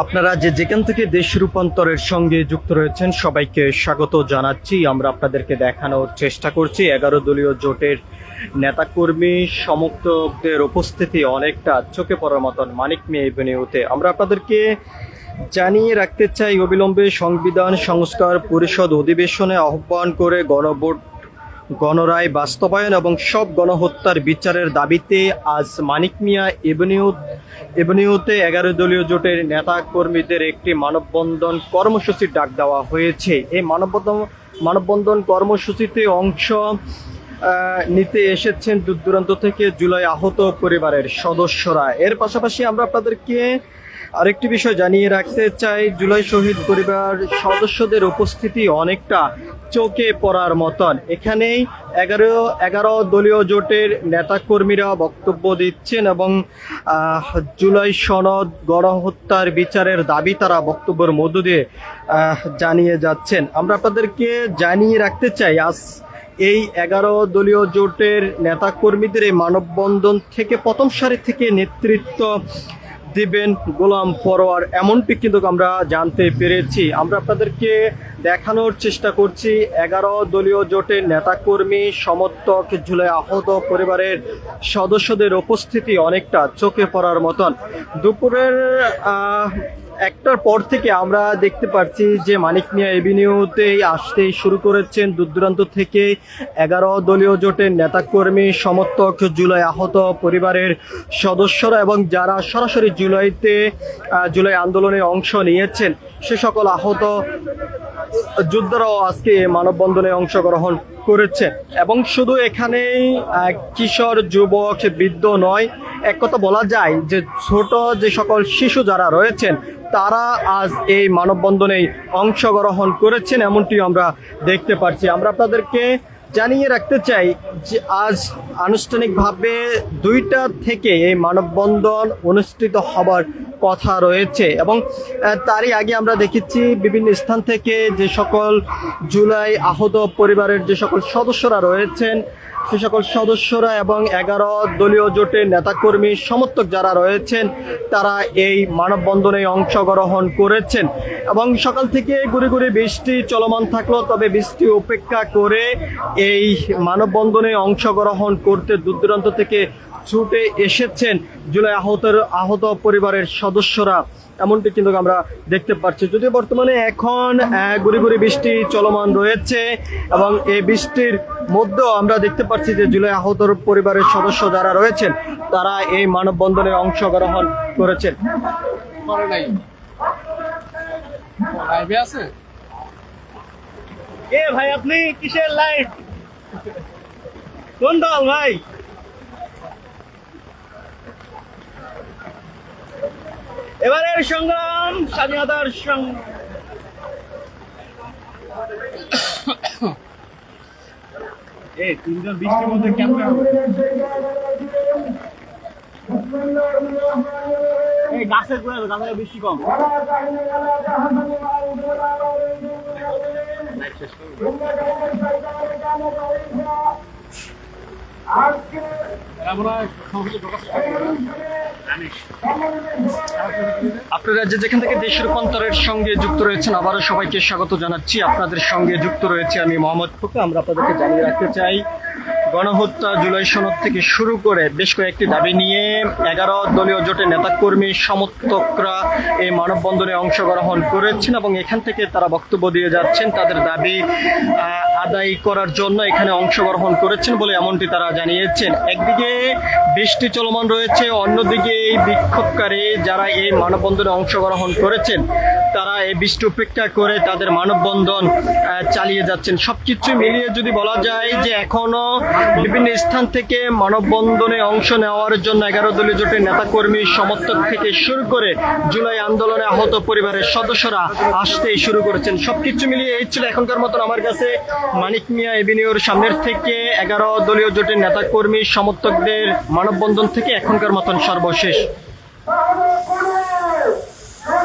আপনারা যেখান থেকে দেশ রূপান্তরের সঙ্গে যুক্ত রয়েছেন সবাইকে স্বাগত জানাচ্ছি। আমরা আপনাদেরকে দেখানোর চেষ্টা করছি 11 দলীয় জোটের নেতাকর্মী সমর্থকদের উপস্থিতি অনেকটা চোখে পড়ার মতন মানিক মিয়া এভিনিউতে। আমরা আপনাদেরকে জানিয়ে রাখতে চাই, অবিলম্বে সংবিধান সংস্কার পরিষদ অধিবেশনে আহ্বান করে গণভোট গণরায় বাস্তবায়ন এবং সব গণহত্যার বিচারের দাবিতে আজ মানিক মিয়া এভিনিউতে 11 দলীয় জোটের নেতা কর্মীদের একটি মানববন্ধন কর্মসূচির ডাক দেওয়া হয়েছে। এই মানববন্ধন কর্মসূচিতে অংশ নিতে এসেছেন দূর দূরান্ত থেকে জুলাই আহত পরিবারের সদস্যরা। এর পাশাপাশি আমরা আপনাদেরকে আরেকটি বিষয় জানিয়ে রাখতে চাই, জুলাই শহীদ পরিবার সদস্যদের উপস্থিতি অনেকটা চোখে পড়ার মতন। এখানেই 11 দলীয় জোটের নেতাকর্মীরা বক্তব্য দিচ্ছেন এবং জুলাই সনদ গণহত্যার বিচারের দাবি তারা বক্তব্যের মধ্য দিয়ে জানিয়ে যাচ্ছেন। আমরা আপনাদেরকে জানিয়ে রাখতে চাই, আজ এই 11 দলীয় জোটের নেতাকর্মীদের এই মানববন্ধন থেকে প্রথম সারি থেকে নেতৃত্ব দিবেন গোলাম পরোয়ার, এমনটি কিন্তু আমরা জানতে পেরেছি। আমরা আপনাদেরকে দেখানোর চেষ্টা করছি 11 দলীয় জোটের নেতাকর্মী সমর্থক জুলাই আহত পরিবারের সদস্যদের উপস্থিতি অনেকটা চোখে পড়ার মতন। দুপুরের 1টার পর থেকে আমরা দেখতে পাচ্ছি যে মানিক মিয়া এভিনিউতেই আসতেই শুরু করেছেন দূর দূরান্ত থেকে 11 দলীয় জোটের নেতাকর্মী সমর্থক জুলাই আহত পরিবারের সদস্যরা এবং যারা সরাসরি জুলাই আন্দোলনে অংশ নিয়েছেন সে সকল আহত যোদ্ধারাও আজকে মানববন্ধনে অংশগ্রহণ করেছে। এবং শুধু এখানেই কিশোর যুবক বৃদ্ধ নয়, এক কথা বলা যায় যে ছোট যে সকল শিশু যারা রয়েছেন তারা আজ এই মানববন্ধনে অংশগ্রহণ করেছেন, এমনটি আমরা দেখতে পাচ্ছি। আমরা আপনাদেরকে জানিয়ে রাখতে চাই যে আজ আনুষ্ঠানিকভাবে 2টা থেকে এই মানববন্ধন অনুষ্ঠিত হবার কথা রয়েছে এবং তারই আগে আমরা দেখেছি বিভিন্ন স্থান থেকে যে সকল জুলাই আহত পরিবারের যে সকল সদস্যরা রয়েছেন সে সকল সদস্যরা এবং 11 দলীয় জোটের নেতাকর্মী সমর্থক যারা রয়েছেন তারা এই মানববন্ধনে অংশগ্রহণ করেছেন এবং সকাল থেকে গুড়ি গুড়ি বৃষ্টি চলমান থাকলো, তবে বৃষ্টি উপেক্ষা করে এই মানববন্ধনে অংশগ্রহণ করতে দূর দূরান্ত থেকে ছুটে এসেছেন জুলাই আহত পরিবারের সদস্যরা, এমনটি কিন্তু আমরা দেখতে পাচ্ছি। যদিও বর্তমানে এখন গুড়ি গুড়ি বৃষ্টি চলমান রয়েছে এবং এই বৃষ্টির মধ্যেও আমরা দেখতে পাচ্ছি যে জুলাই আহত পরিবারের সদস্য যারা রয়েছেন তারা এই মানববন্ধনে অংশগ্রহণ করেছেন। ভাই আপনি কিসের লাইভ, কোন দল ভাই? এবারের সংগ্রাম স্বাধীনতার তিনজন বৃষ্টির মধ্যে কেমন গাছের গাছের বৃষ্টি কম। আপনারা যেখান থেকে দেশ রূপান্তরের সঙ্গে যুক্ত রয়েছেন আবারও সবাইকে স্বাগত জানাচ্ছি। আপনাদের সঙ্গে যুক্ত রয়েছে আমি মোহাম্মদ ফুকু। আমরা আপনাদেরকে জানিয়ে রাখতে চাই, গণহত্যা জুলাই সনদ থেকে শুরু করে বেশ কয়েকটি দাবি নিয়ে 11 দলীয় জোটের নেতাকর্মী সমর্থকরা এই মানববন্ধনে অংশগ্রহণ করেছেন এবং এখান থেকে তারা বক্তব্য দিয়ে যাচ্ছেন, তাদের দাবি আদায় করার জন্য এখানে অংশগ্রহণ করেছেন বলে এমনটি তারা জানিয়েছেন। একদিকে বৃষ্টি চলমান রয়েছে, অন্যদিকে এই বিক্ষোভকারী যারা এই মানববন্ধনে অংশগ্রহণ করেছেন তারা এই বৃষ্টি উপেক্ষা করে তাদের মানববন্ধন চালিয়ে যাচ্ছেন। সবকিছু মিলিয়ে যদি বলা যায় যে এখনো বিভিন্ন স্থান থেকে মানববন্ধনে অংশ নেওয়ার জন্য 11 দলীয় জোটের নেতাকর্মী সমর্থক থেকে শুরু করে জুলাই আন্দোলনে আহত পরিবারের সদস্যরা আসতেই শুরু করেছেন। সবকিছু মিলিয়ে এই ছিল এখনকার মতন আমার কাছে মানিক মিয়া এভিনিউর সামনের থেকে 11 দলীয় জোটের নেতাকর্মী সমর্থকদের মানববন্ধন থেকে এখনকার মতন সর্বশেষ।